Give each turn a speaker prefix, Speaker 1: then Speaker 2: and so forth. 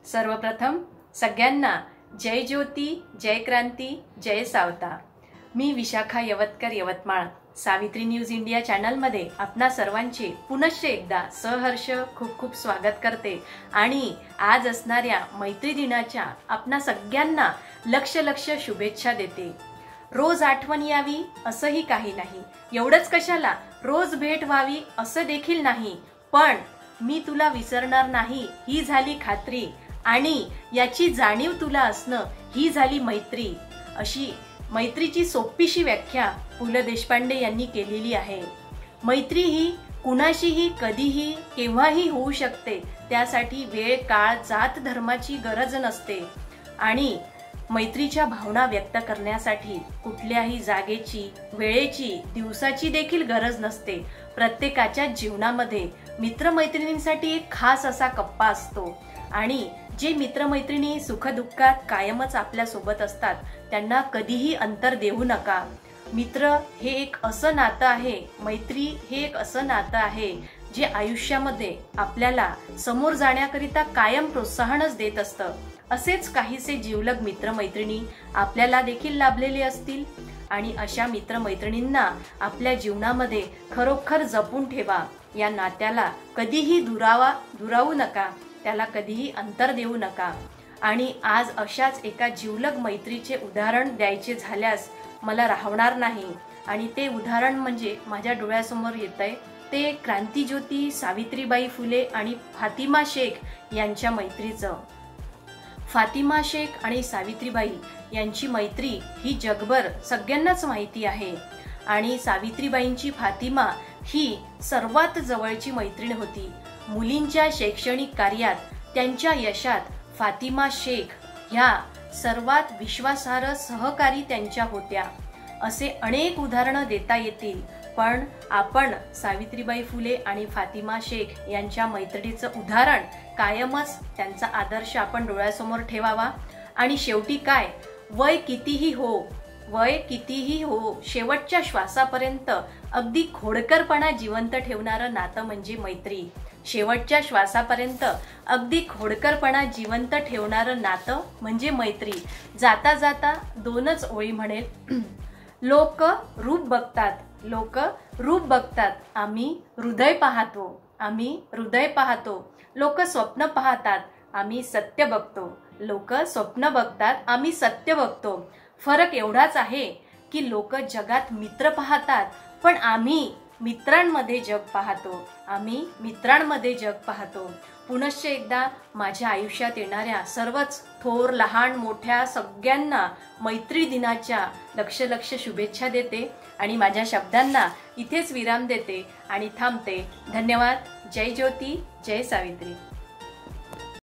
Speaker 1: सर्वप्रथम सगळ्यांना जय ज्योती, जय क्रांती, जय सावता। मी Vishakha Yavatkar Yavatmal Savitri news India चॅनलमध्ये आपणा सर्वांचे पुनश्च एकदा सहर्ष खूप खूप स्वागत करते आणि आज असणाऱ्या मैत्री दिनाच्या आपणा सगळ्यांना लक्ष शुभेच्छा देते। रोज आठवण यावी असंही काही नाही, एवढंच कशाला रोज भेट व्हावी असं देखील नाही, पण मी तुला विसरणार नाही ही झाली खात्री आणि याची जाणीव तुला असणं ही झाली मैत्री। अशी मैत्रीची सोपीशी व्याख्या पु ल देशपांडे यांनी केलेली आहे। मैत्री ही कुणाशीही कधीही केव्हाही होऊ शकते, त्यासाठी वेळ काळ जात धर्माची गरज नसते आणि मैत्रीच्या भावना व्यक्त करण्यासाठी कुठल्याही जागेची, वेळेची, दिवसाची देखील गरज नसते। प्रत्येकाच्या जीवनामध्ये मित्रमैत्रिणींसाठी एक खास असा कप्पा असतो आणि जे मित्रमैत्रिणी सुखदुःखात कायमच आपल्या सोबत असतात त्यांना कधीही अंतर देऊ नका। मित्र हे एक असं नातं आहे, मैत्री हे एक असं नातं आहे जे आयुष्यामध्ये आपल्याला समोर जाण्याकरिता कायम प्रोत्साहनच देत असतं। असेच काहीसे जीवलग मित्रमैत्रिणी आपल्याला देखील लाभलेले असतील आणि अशा मित्रमैत्रिणींना आपल्या जीवनामध्ये खरोखर जपून ठेवा। या नात्याला कधीही दुरावू नका, त्याला कधीही अंतर देऊ नका। आणि आज अशाच एका जीवलग मैत्रीचे उदाहरण द्यायचे झाल्यास मला राहणार नाही आणि ते उदाहरण म्हणजे माझ्या डोळ्यासमोर येतंय ते क्रांतिज्योती सावित्रीबाई फुले आणि फातिमा शेख यांच्या मैत्रीचं। फातिमा शेख आणि सावित्रीबाई यांची मैत्री ही जगभर सगळ्यांनाच माहिती आहे आणि सावित्रीबाईंची फातिमा ही सर्वात जवळची मैत्रीण होती। मुलींच्या शैक्षणिक कार्यात त्यांच्या यशात फातिमा शेख ह्या सर्वात विश्वासार्ह सहकारी त्यांच्या होत्या। असे अनेक उदाहरणं देता येतील, पण आपण सावित्रीबाई फुले आणि फातिमा शेख यांच्या मैत्रीचं उदाहरण कायमच त्यांचा आदर्श आपण डोळ्यासमोर ठेवावा। आणि शेवटी काय, वय कितीही हो शेवटच्या श्वासापर्यंत अगदी खोडकरपणा जिवंत ठेवणारं नातं म्हणजे मैत्री। शेवटच्या श्वासापर्यंत अगदी खोडकरपणा जिवंत ठेवणारं नातं म्हणजे मैत्री। जाता जाता दोनच ओळी म्हणेल, लोक रूप बघतात, आम्ही हृदय पाहतो। लोक स्वप्न पाहतात, आम्ही सत्य बघतो। लोक स्वप्न बघतात, आम्ही सत्य बघतो। फरक एवढाच आहे की लोक जगात मित्र पाहतात, पण आम्ही मित्रांमध्ये जग पाहतो। पुनश्च एकदा माझ्या आयुष्यात येणाऱ्या सर्वच थोर लहान मोठ्या सगळ्यांना मैत्री दिनाच्या लक्ष शुभेच्छा देते आणि माझ्या शब्दांना इथेच विराम देते आणि थांबते। धन्यवाद। जय ज्योती, जय सावित्री।